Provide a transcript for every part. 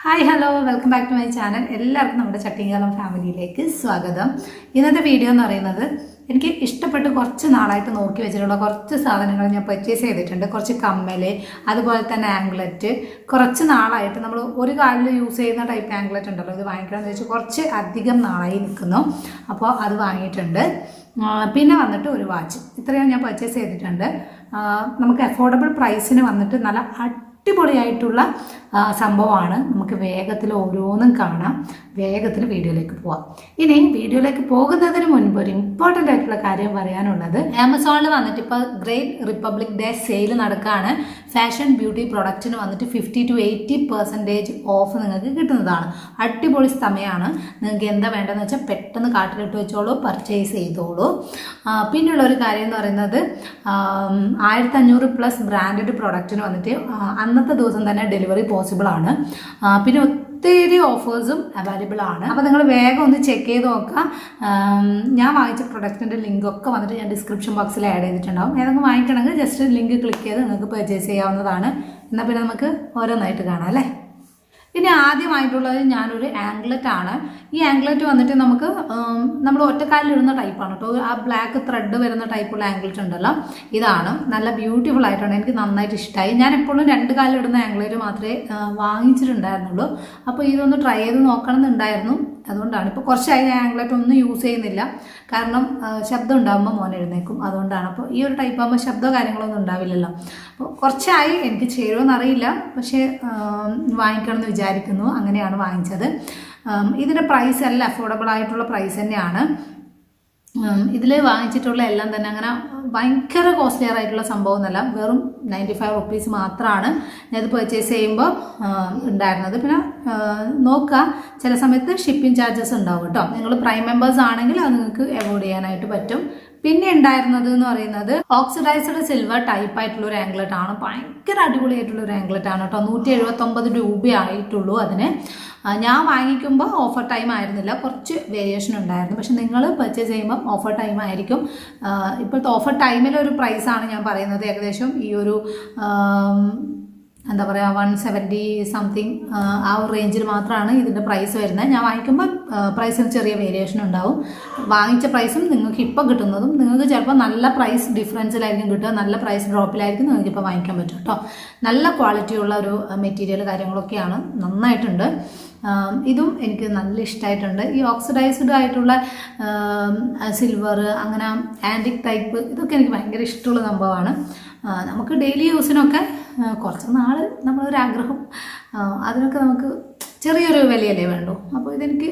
Hi hello welcome back to my channel. എല്ലാവർക്കും നമ്മുടെ ചട്ടിങ്കാലം ഫാമിലിയിലേക്ക് സ്വാഗതം. ഇന്നത്തെ വീഡിയോ എന്ന് പറയുന്നത് എനിക്ക് ഇഷ്ടപ്പെട്ട് കുറച്ച് നാളായിട്ട് നോക്കി വെച്ചിട്ടുള്ള കുറച്ച് സാധനങ്ങൾ ഞാൻ പർച്ചേസ് ചെയ്തിട്ടുണ്ട്. കുറച്ച് കമ്മൽ, അതുപോലെ തന്നെ ആംഗ്ലറ്റ്. കുറച്ച് നാളായിട്ട് നമ്മൾ ഒരു കാലിൽ യൂസ് ചെയ്യുന്ന ടൈപ്പ് ആംഗ്ലറ്റ് ഉണ്ടല്ലോ, ഇത് വാങ്ങിക്കണമെന്ന് വെച്ചാൽ കുറച്ച് അധികം നാളായി നിൽക്കുന്നു. അപ്പോൾ അത് വാങ്ങിയിട്ടുണ്ട്. പിന്നെ വന്നിട്ട് ഒരു വാച്ച്. ഇത്രയും ഞാൻ പർച്ചേസ് ചെയ്തിട്ടുണ്ട്. നമുക്ക് അഫോർഡബിൾ പ്രൈസിന് വന്നിട്ട് നല്ല അടിപൊളിയായിട്ടുള്ള സംഭവമാണ്. നമുക്ക് വേഗത്തിൽ ഓരോന്നും കാണാം. വേഗത്തിൽ വീഡിയോയിലേക്ക് പോവാം. ഇനി വീഡിയോയിലേക്ക് പോകുന്നതിന് മുൻപ് ഒരു ഇമ്പോർട്ടൻ്റ് ആയിട്ടുള്ള കാര്യം പറയാനുള്ളത്, ആമസോണിൽ വന്നിട്ട് ഇപ്പോൾ ഗ്രേറ്റ് റിപ്പബ്ലിക് ഡേ സെയിൽ നടക്കുകയാണ്. ഫാഷൻ ബ്യൂട്ടി പ്രൊഡക്റ്റിന് വന്നിട്ട് 50 to 80% ഓഫ് നിങ്ങൾക്ക് കിട്ടുന്നതാണ്. അടിപൊളി സമയമാണ്. നിങ്ങൾക്ക് എന്താ വേണ്ടതെന്ന് വെച്ചാൽ പെട്ടെന്ന് കാട്ടിലിട്ട് വെച്ചോളൂ, പർച്ചേസ് ചെയ്തോളൂ. പിന്നെയുള്ള ഒരു കാര്യം എന്ന് പറയുന്നത് 1500+ ബ്രാൻഡഡ് പ്രൊഡക്റ്റിന് വന്നിട്ട് അന്നത്തെ ദിവസം തന്നെ ഡെലിവറി പോസിബിൾ ആണ്. പിന്നെ ഒത്തിരി ഓഫേഴ്സും അവൈലബിൾ ആണ്. അപ്പോൾ നിങ്ങൾ വേഗം ഒന്ന് ചെക്ക് ചെയ്ത് നോക്കുക. ഞാൻ വാങ്ങിച്ച പ്രൊഡക്റ്റിൻ്റെ ലിങ്കൊക്കെ വന്നിട്ട് ഞാൻ ഡിസ്ക്രിപ്ഷൻ ബോക്സിൽ ആഡ് ചെയ്തിട്ടുണ്ടാവും. ഏതെങ്കിലും വാങ്ങിക്കണമെങ്കിൽ ജസ്റ്റ് ലിങ്ക് ക്ലിക്ക് ചെയ്ത് നിങ്ങൾക്ക് പർച്ചേസ് ചെയ്യാവുന്നതാണ്. എന്നാൽ പിന്നെ നമുക്ക് ഓരോന്നായിട്ട് കാണാം അല്ലേ. ഇനി ആദ്യമായിട്ടുള്ളത് ഞാനൊരു ആംഗ്ലറ്റ് ആണ്. ഈ ആംഗ്ലറ്റ് വന്നിട്ട് നമുക്ക് നമ്മൾ ഒറ്റക്കാലിലിടുന്ന ടൈപ്പാണ് കേട്ടോ. ആ ബ്ലാക്ക് ത്രെഡ് വരുന്ന ടൈപ്പുള്ള ആംഗ്ലറ്റ് ഉണ്ടല്ലോ, ഇതാണ്. നല്ല ബ്യൂട്ടിഫുൾ ആയിട്ടാണ്. എനിക്ക് നന്നായിട്ട് ഇഷ്ടമായി. ഞാൻ എപ്പോഴും 2 കാലിലിടുന്ന ആംഗ്ലറ്റ് മാത്രമേ വാങ്ങിച്ചിട്ടുണ്ടായിരുന്നുള്ളൂ. അപ്പോൾ ഇതൊന്ന് ട്രൈ ചെയ്ത് നോക്കണം എന്നുണ്ടായിരുന്നു. അതുകൊണ്ടാണ് ഇപ്പോൾ കുറച്ചായി ആംഗ്ലറ്റ് ഒന്നും യൂസ് ചെയ്യുന്നില്ല. കാരണം ശബ്ദം ഉണ്ടാകുമ്പോൾ മോൻ എഴുന്നേക്കും, അതുകൊണ്ടാണ്. അപ്പോൾ ഈ ഒരു ടൈപ്പ് ആകുമ്പോൾ ശബ്ദമോ കാര്യങ്ങളൊന്നും ഉണ്ടാവില്ലല്ലോ. അപ്പോൾ കുറച്ചായി. എനിക്ക് ചേരുമെന്ന് അറിയില്ല, പക്ഷേ വാങ്ങിക്കണം എന്ന് വിചാരിക്കുന്നു. അങ്ങനെയാണ് വാങ്ങിച്ചത്. ഇതിൻ്റെ പ്രൈസ് എല്ലാം അഫോർഡബിൾ ആയിട്ടുള്ള പ്രൈസ് തന്നെയാണ്. ഇതിൽ വാങ്ങിച്ചിട്ടുള്ള എല്ലാം തന്നെ അങ്ങനെ ഭയങ്കര കോസ്റ്റ്ലിയർ ആയിട്ടുള്ള സംഭവം എന്നല്ല. വെറും 95 റുപ്പീസ് മാത്രമാണ് ഞാനിത് പർച്ചേസ് ചെയ്യുമ്പോൾ ഉണ്ടായിരുന്നത്. പിന്നെ നോക്കുക, ചില സമയത്ത് ഷിപ്പിംഗ് ചാർജസ് ഉണ്ടാവും കേട്ടോ. നിങ്ങൾ പ്രൈം മെമ്പേഴ്സ് ആണെങ്കിൽ അത് നിങ്ങൾക്ക് അവോയ്ഡ് ചെയ്യാനായിട്ട് പറ്റും. പിന്നെ ഉണ്ടായിരുന്നത് എന്ന് പറയുന്നത് ഓക്സിഡൈസ്ഡ് സിൽവർ ടൈപ്പ് ആയിട്ടുള്ള ഒരു ആംഗ്ലറ്റ് ആണ്. ഭയങ്കര അടിപൊളിയായിട്ടുള്ള ഒരു ആംഗ്ലറ്റ് ആണ് കേട്ടോ. 179 രൂപ ആയിട്ടുള്ളൂ അതിന്. ഞാൻ വാങ്ങിക്കുമ്പോൾ ഓഫർ ടൈം ആയിരുന്നില്ല, കുറച്ച് വേരിയേഷൻ ഉണ്ടായിരുന്നു. പക്ഷെ നിങ്ങൾ പർച്ചേസ് ചെയ്യുമ്പം ഓഫർ ടൈം ആയിരിക്കും. ഇപ്പോഴത്തെ ഓഫർ ടൈമിലൊരു പ്രൈസാണ് ഞാൻ പറയുന്നത്. ഏകദേശം ഈ ഒരു എന്താ പറയുക 170 സംതിങ് ആ ഒരു റേഞ്ചിൽ മാത്രമാണ് ഇതിൻ്റെ പ്രൈസ് വരുന്നത്. ഞാൻ വാങ്ങിക്കുമ്പോൾ പ്രൈസിന് ചെറിയ വേരിയേഷൻ ഉണ്ടാവും. വാങ്ങിച്ച പ്രൈസും നിങ്ങൾക്ക് ഇപ്പോൾ കിട്ടുന്നതും നിങ്ങൾക്ക് ചിലപ്പോൾ നല്ല പ്രൈസ് ഡിഫറൻസിലായിരിക്കും കിട്ടുക. നല്ല പ്രൈസ് ഡ്രോപ്പിലായിരിക്കും നിങ്ങൾക്ക് ഇപ്പോൾ വാങ്ങിക്കാൻ പറ്റും കേട്ടോ. നല്ല ക്വാളിറ്റിയുള്ള ഒരു മെറ്റീരിയൽ കാര്യങ്ങളൊക്കെയാണ്. നന്നായിട്ടുണ്ട്. ഇതും എനിക്ക് നല്ല ഇഷ്ടമായിട്ടുണ്ട്. ഈ ഓക്സിഡൈസ്ഡ് ആയിട്ടുള്ള സിൽവർ, അങ്ങനെ ആൻറ്റിക് ടൈപ്പ്, ഇതൊക്കെ എനിക്ക് ഭയങ്കര ഇഷ്ടമുള്ള സംഭവമാണ്. നമുക്ക് ഡെയിലി യൂസിനൊക്കെ കുറച്ച് നാൾ നമ്മളൊരാഗ്രഹം, അതിനൊക്കെ നമുക്ക് ചെറിയൊരു വിലയല്ലേ വേണ്ടു. അപ്പോൾ ഇതെനിക്ക്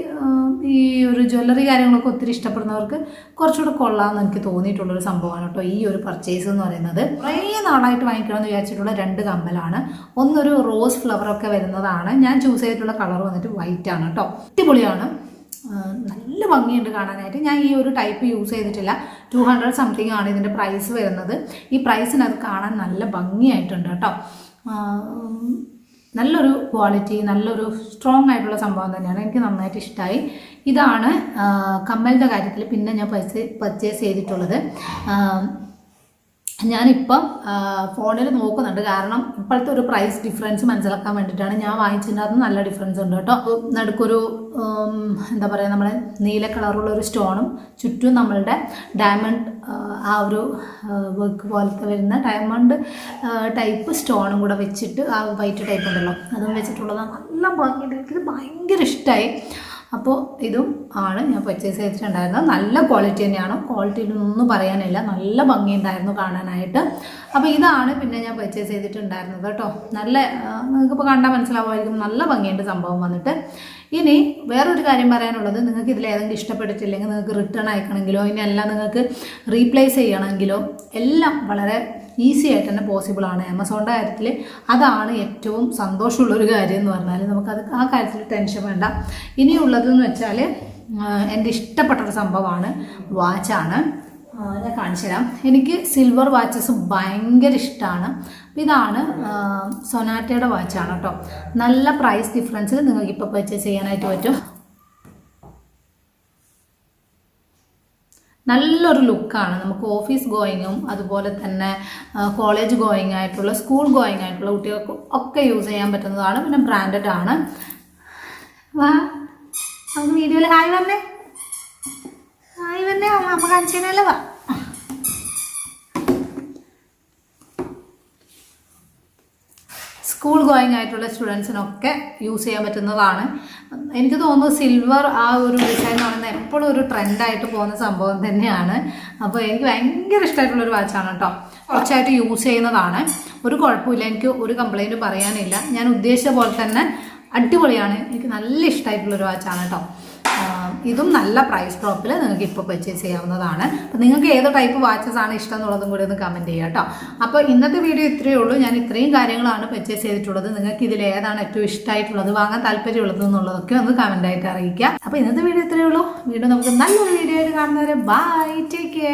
ഈ ഒരു ജ്വല്ലറി കാര്യങ്ങളൊക്കെ ഒത്തിരി ഇഷ്ടപ്പെടുന്നവർക്ക് കുറച്ചുകൂടെ കൊള്ളാമെന്ന് എനിക്ക് തോന്നിയിട്ടുള്ളൊരു സംഭവമാണ് കേട്ടോ ഈ ഒരു പർച്ചേസ് എന്ന് പറയുന്നത്. കുറേ നാളായിട്ട് വാങ്ങിക്കണമെന്ന് വിചാരിച്ചിട്ടുള്ള 2 കമ്മലാണ്. ഒന്നൊരു റോസ് ഫ്ലവറൊക്കെ വരുന്നതാണ്. ഞാൻ ചൂസ് ചെയ്തിട്ടുള്ള കളർ വന്നിട്ട് വൈറ്റ് ആണ് കേട്ടോ. അടിപൊളിയാണ്. നല്ല ഭംഗിയുണ്ട് കാണാനായിട്ട്. ഞാൻ ഈ ഒരു ടൈപ്പ് യൂസ് ചെയ്തിട്ടില്ല. 200 സംതിങ് ആണ് ഇതിൻ്റെ പ്രൈസ് വരുന്നത്. ഈ പ്രൈസിന് അത് കാണാൻ നല്ല ഭംഗിയായിട്ടുണ്ട് കേട്ടോ. നല്ലൊരു ക്വാളിറ്റി, നല്ലൊരു സ്ട്രോങ് ആയിട്ടുള്ള സംഭവം തന്നെയാണ്. എനിക്ക് നന്നായിട്ട് ഇഷ്ടമായി. ഇതാണ് കമ്മലിൻ്റെ കാര്യത്തിൽ പിന്നെ ഞാൻ പർച്ചേസ് ചെയ്തിട്ടുള്ളത്. ഞാനിപ്പം ഫോണിൽ നോക്കുന്നുണ്ട്, കാരണം ഇപ്പോഴത്തെ ഒരു പ്രൈസ് ഡിഫറൻസ് മനസ്സിലാക്കാൻ വേണ്ടിയിട്ടാണ്. ഞാൻ വാങ്ങിച്ചതിനകത്ത് നല്ല ഡിഫറൻസ് ഉണ്ട് കേട്ടോ. നടുക്കൊരു എന്താ പറയുക, നമ്മുടെ നീല കളറുള്ള ഒരു സ്റ്റോണും ചുറ്റും നമ്മളുടെ ഡയമണ്ട് ആ ഒരു വർക്ക് പോലത്തെ വരുന്ന ഡയമണ്ട് ടൈപ്പ് സ്റ്റോണും കൂടെ വെച്ചിട്ട്, ആ വൈറ്റ് ടൈപ്പ് ഉണ്ടല്ലോ, അതും വെച്ചിട്ടുള്ളതാണ്. നല്ല ഭംഗിയുണ്ട്. എനിക്കിത് ഭയങ്കര ഇഷ്ടമായി. അപ്പോൾ ഇതും ആണ് ഞാൻ പർച്ചേസ് ചെയ്തിട്ടുണ്ടായിരുന്നത്. നല്ല ക്വാളിറ്റി തന്നെയാണ്. ക്വാളിറ്റിയിലൊന്നും പറയാനില്ല. നല്ല ഭംഗിയുണ്ടായിരുന്നു കാണാനായിട്ട്. അപ്പോൾ ഇതാണ് പിന്നെ ഞാൻ പർച്ചേസ് ചെയ്തിട്ടുണ്ടായിരുന്നത് കേട്ടോ. നല്ല, നിങ്ങൾക്കിപ്പോൾ കണ്ടാൽ മനസ്സിലാവുമായിരിക്കും, നല്ല ഭംഗിയുണ്ട് സംഭവം വന്നിട്ട്. ഇനി വേറൊരു കാര്യം പറയാനുള്ളത്, നിങ്ങൾക്ക് ഇതിലേതെങ്കിലും ഇഷ്ടപ്പെട്ടിട്ടില്ലെങ്കിൽ നിങ്ങൾക്ക് റിട്ടേൺ അയക്കണമെങ്കിലോ ഇനിയെല്ലാം നിങ്ങൾക്ക് റീപ്ലേസ് ചെയ്യണമെങ്കിലോ എല്ലാം വളരെ ഈസി ആയിട്ട് തന്നെ പോസിബിൾ ആണ് ആമസോണിൻ്റെ കാര്യത്തിൽ. അതാണ് ഏറ്റവും സന്തോഷമുള്ളൊരു കാര്യം എന്ന് പറഞ്ഞാൽ. നമുക്കത് ആ കാര്യത്തിൽ ടെൻഷൻ വേണ്ട. ഇനിയുള്ളതെന്ന് വെച്ചാൽ എൻ്റെ ഇഷ്ടപ്പെട്ടൊരു സംഭവമാണ് വാച്ചാണ്. ഞാൻ കാണിച്ചു തരാം. എനിക്ക് സിൽവർ വാച്ചസ് ഭയങ്കര ഇഷ്ടമാണ്. അപ്പോൾ ഇതാണ് സൊനാറ്റയുടെ വാച്ചാണ് കേട്ടോ. നല്ല പ്രൈസ് ഡിഫറൻസിൽ നിങ്ങൾക്ക് ഇപ്പോൾ പർച്ചേസ് ചെയ്യാനായിട്ട് പറ്റും. നല്ലൊരു ലുക്കാണ്. നമുക്ക് ഓഫീസ് ഗോയിങ്ങും അതുപോലെ തന്നെ കോളേജ് ഗോയിങ് ആയിട്ടുള്ള, സ്കൂൾ ഗോയിങ് ആയിട്ടുള്ള കുട്ടികൾക്ക് ഒക്കെ യൂസ് ചെയ്യാൻ പറ്റുന്നതാണ്. പിന്നെ ബ്രാൻഡഡ് ആണ്. വാ നമുക്ക് വീഡിയോയിൽ ഹായ് വന്നേ, ഹായ് വന്നേ, അമ്മ കാണിച്ചതല്ലേ. വാ സ്കൂൾ ഗോയിങ് ആയിട്ടുള്ള സ്റ്റുഡൻസിനൊക്കെ യൂസ് ചെയ്യാൻ പറ്റുന്നതാണ്. എനിക്ക് തോന്നുന്നു സിൽവർ ആ ഒരു ഡിസൈൻ എന്ന് പറയുന്നത് എപ്പോഴും ഒരു ട്രെൻഡായിട്ട് പോകുന്ന സംഭവം തന്നെയാണ്. അപ്പോൾ എനിക്ക് ഭയങ്കര ഇഷ്ടമായിട്ടുള്ളൊരു വാച്ചാണ് കേട്ടോ. കുറച്ചായിട്ട് യൂസ് ചെയ്യുന്നതാണ്, ഒരു കുഴപ്പമില്ല, എനിക്ക് ഒരു കംപ്ലൈൻറ്റ് പറയാനില്ല. ഞാൻ ഉദ്ദേശിച്ച പോലെ തന്നെ അടിപൊളിയാണ്, എനിക്ക് നല്ല ഇഷ്ടമായിട്ടുള്ളൊരു വാച്ചാണ് കേട്ടോ. ഇതും നല്ല പ്രൈസ് ഡ്രോപ്പിൽ നിങ്ങൾക്ക് ഇപ്പോൾ പർച്ചേസ് ചെയ്യാവുന്നതാണ്. അപ്പോൾ നിങ്ങൾക്ക് ഏത് ടൈപ്പ് വാച്ചസ് ആണ് ഇഷ്ടം എന്നുള്ളതും കൂടി ഒന്ന് കമൻറ്റ് ചെയ്യുക കേട്ടോ. അപ്പോൾ ഇന്നത്തെ വീഡിയോ ഇത്രയേ ഉള്ളൂ. ഞാൻ ഇത്രയും കാര്യങ്ങളാണ് പർച്ചേസ് ചെയ്തിട്ടുള്ളത്. നിങ്ങൾക്ക് ഇതിൽ ഏതാണ് ഏറ്റവും ഇഷ്ടമായിട്ടുള്ളത്, വാങ്ങാൻ താല്പര്യമുള്ളത് എന്നുള്ളതൊക്കെ ഒന്ന് കമൻറ്റായിട്ട് അറിയിക്കുക. അപ്പോൾ ഇന്നത്തെ വീഡിയോ ഇത്രയേ ഉള്ളൂ. വീണ്ടും നമുക്ക് നല്ലൊരു വീഡിയോ ആയിട്ട് കാണുന്നവരെ ബൈ, ടേക്ക് കെയർ.